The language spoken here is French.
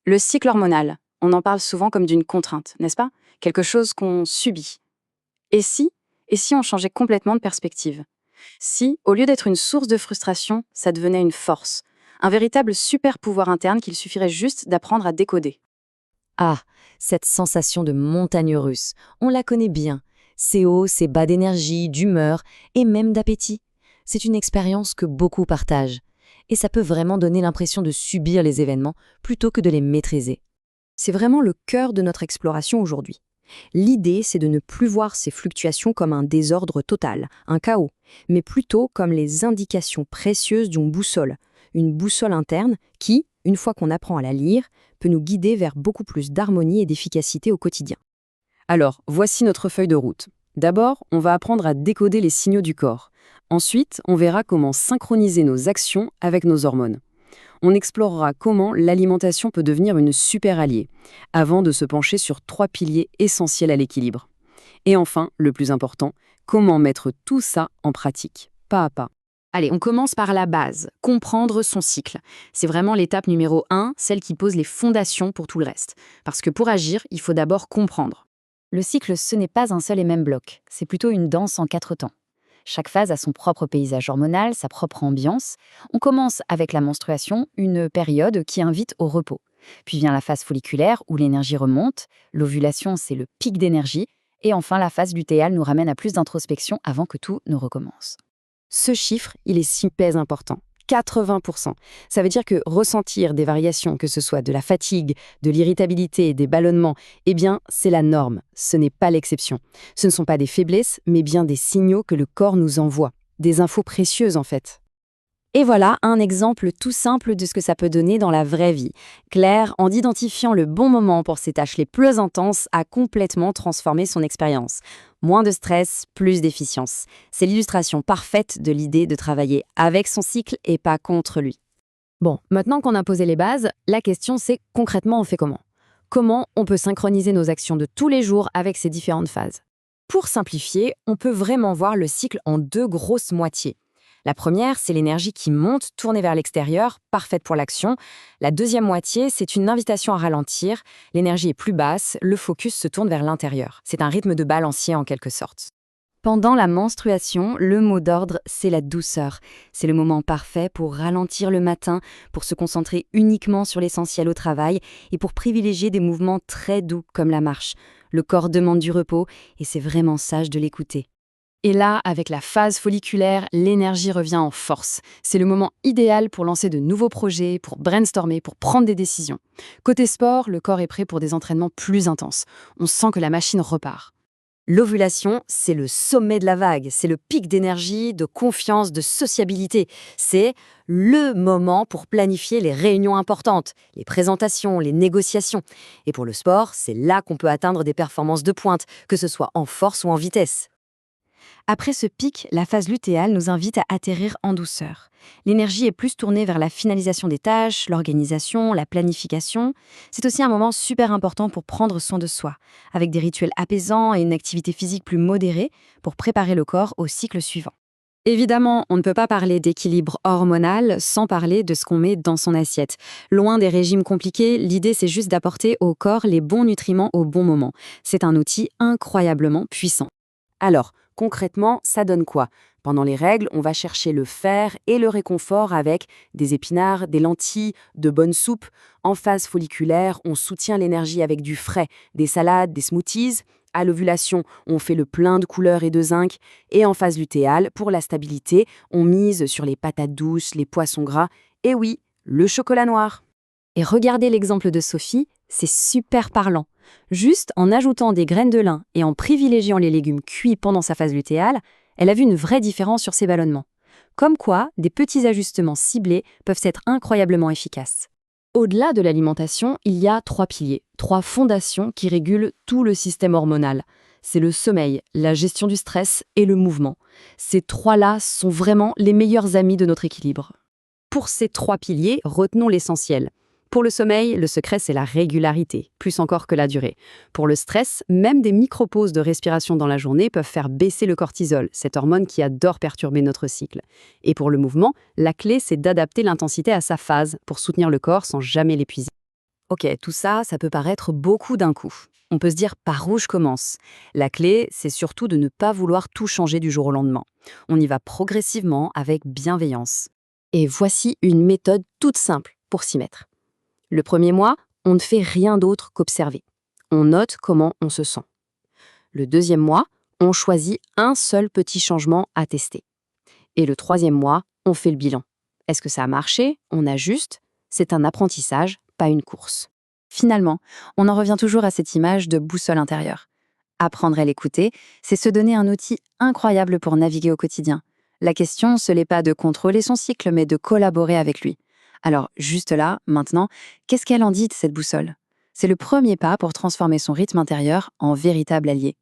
Le cycle hormonal, on en parle souvent comme d'une contrainte, n'est-ce pas? Quelque chose qu'on subit. Et si Et si on changeait complètement de perspective? Si, au lieu d'être une source de frustration, ça devenait une force, un véritable super pouvoir interne qu'il suffirait juste d'apprendre à décoder. Ah, cette sensation de montagne russe, on la connaît bien. Ces hauts, ces bas d'énergie, d'humeur et même d'appétit. C'est une expérience que beaucoup partagent. Et ça peut vraiment donner l'impression de subir les événements plutôt que de les maîtriser. C'est vraiment le cœur de notre exploration aujourd'hui. L'idée, c'est de ne plus voir ces fluctuations comme un désordre total, un chaos, mais plutôt comme les indications précieuses d'une boussole, une boussole interne qui, une fois qu'on apprend à la lire, peut nous guider vers beaucoup plus d'harmonie et d'efficacité au quotidien. Alors, voici notre feuille de route. D'abord, on va apprendre à décoder les signaux du corps. Ensuite, on verra comment synchroniser nos actions avec nos hormones. On explorera comment l'alimentation peut devenir une super alliée, avant de se pencher sur 3 piliers essentiels à l'équilibre. Et enfin, le plus important, comment mettre tout ça en pratique, pas à pas. Allez, on commence par la base, comprendre son cycle. C'est vraiment l'étape numéro 1, celle qui pose les fondations pour tout le reste. Parce que pour agir, il faut d'abord comprendre. Le cycle, ce n'est pas un seul et même bloc, c'est plutôt une danse en 4 temps. Chaque phase a son propre paysage hormonal, sa propre ambiance. On commence avec la menstruation, une période qui invite au repos. Puis vient la phase folliculaire où l'énergie remonte, l'ovulation c'est le pic d'énergie, et enfin la phase lutéale nous ramène à plus d'introspection avant que tout ne recommence. Ce chiffre, il est super important. 80%. Ça veut dire que ressentir des variations, que ce soit de la fatigue, de l'irritabilité, des ballonnements, eh bien, c'est la norme, ce n'est pas l'exception. Ce ne sont pas des faiblesses, mais bien des signaux que le corps nous envoie. Des infos précieuses, en fait. Et voilà un exemple tout simple de ce que ça peut donner dans la vraie vie. Claire, en identifiant le bon moment pour ses tâches les plus intenses, a complètement transformé son expérience. Moins de stress, plus d'efficience. C'est l'illustration parfaite de l'idée de travailler avec son cycle et pas contre lui. Bon, maintenant qu'on a posé les bases, la question c'est concrètement on fait comment? Comment on peut synchroniser nos actions de tous les jours avec ces différentes phases? Pour simplifier, on peut vraiment voir le cycle en 2 grosses moitiés. La première, c'est l'énergie qui monte, tournée vers l'extérieur, parfaite pour l'action. La deuxième moitié, c'est une invitation à ralentir. L'énergie est plus basse, le focus se tourne vers l'intérieur. C'est un rythme de balancier en quelque sorte. Pendant la menstruation, le mot d'ordre, c'est la douceur. C'est le moment parfait pour ralentir le matin, pour se concentrer uniquement sur l'essentiel au travail et pour privilégier des mouvements très doux comme la marche. Le corps demande du repos et c'est vraiment sage de l'écouter. Et là, avec la phase folliculaire, l'énergie revient en force. C'est le moment idéal pour lancer de nouveaux projets, pour brainstormer, pour prendre des décisions. Côté sport, le corps est prêt pour des entraînements plus intenses. On sent que la machine repart. L'ovulation, c'est le sommet de la vague, c'est le pic d'énergie, de confiance, de sociabilité. C'est le moment pour planifier les réunions importantes, les présentations, les négociations. Et pour le sport, c'est là qu'on peut atteindre des performances de pointe, que ce soit en force ou en vitesse. Après ce pic, la phase lutéale nous invite à atterrir en douceur. L'énergie est plus tournée vers la finalisation des tâches, l'organisation, la planification. C'est aussi un moment super important pour prendre soin de soi, avec des rituels apaisants et une activité physique plus modérée pour préparer le corps au cycle suivant. Évidemment, on ne peut pas parler d'équilibre hormonal sans parler de ce qu'on met dans son assiette. Loin des régimes compliqués, l'idée c'est juste d'apporter au corps les bons nutriments au bon moment. C'est un outil incroyablement puissant. Alors, concrètement, ça donne quoi? Pendant les règles, on va chercher le fer et le réconfort avec des épinards, des lentilles, de bonnes soupes. En phase folliculaire, on soutient l'énergie avec du frais, des salades, des smoothies. À l'ovulation, on fait le plein de couleurs et de zinc. Et en phase lutéale, pour la stabilité, on mise sur les patates douces, les poissons gras. Et oui, le chocolat noir. Et regardez l'exemple de Sophie, c'est super parlant. Juste en ajoutant des graines de lin et en privilégiant les légumes cuits pendant sa phase lutéale, elle a vu une vraie différence sur ses ballonnements. Comme quoi, des petits ajustements ciblés peuvent être incroyablement efficaces. Au-delà de l'alimentation, il y a 3 piliers, 3 fondations qui régulent tout le système hormonal. C'est le sommeil, la gestion du stress et le mouvement. Ces 3-là sont vraiment les meilleurs amis de notre équilibre. Pour ces 3 piliers, retenons l'essentiel. Pour le sommeil, le secret, c'est la régularité, plus encore que la durée. Pour le stress, même des micro-pauses de respiration dans la journée peuvent faire baisser le cortisol, cette hormone qui adore perturber notre cycle. Et pour le mouvement, la clé, c'est d'adapter l'intensité à sa phase pour soutenir le corps sans jamais l'épuiser. Ok, tout ça, ça peut paraître beaucoup d'un coup. On peut se dire par où je commence. La clé, c'est surtout de ne pas vouloir tout changer du jour au lendemain. On y va progressivement, avec bienveillance. Et voici une méthode toute simple pour s'y mettre. Le premier mois, on ne fait rien d'autre qu'observer. On note comment on se sent. Le deuxième mois, on choisit un seul petit changement à tester. Et le troisième mois, on fait le bilan. Est-ce que ça a marché? On ajuste? C'est un apprentissage, pas une course. Finalement, on en revient toujours à cette image de boussole intérieure. Apprendre à l'écouter, c'est se donner un outil incroyable pour naviguer au quotidien. La question, ce n'est pas de contrôler son cycle, mais de collaborer avec lui. Alors, juste là, maintenant, qu'est-ce qu'elle en dit de cette boussole? C'est le premier pas pour transformer son rythme intérieur en véritable allié.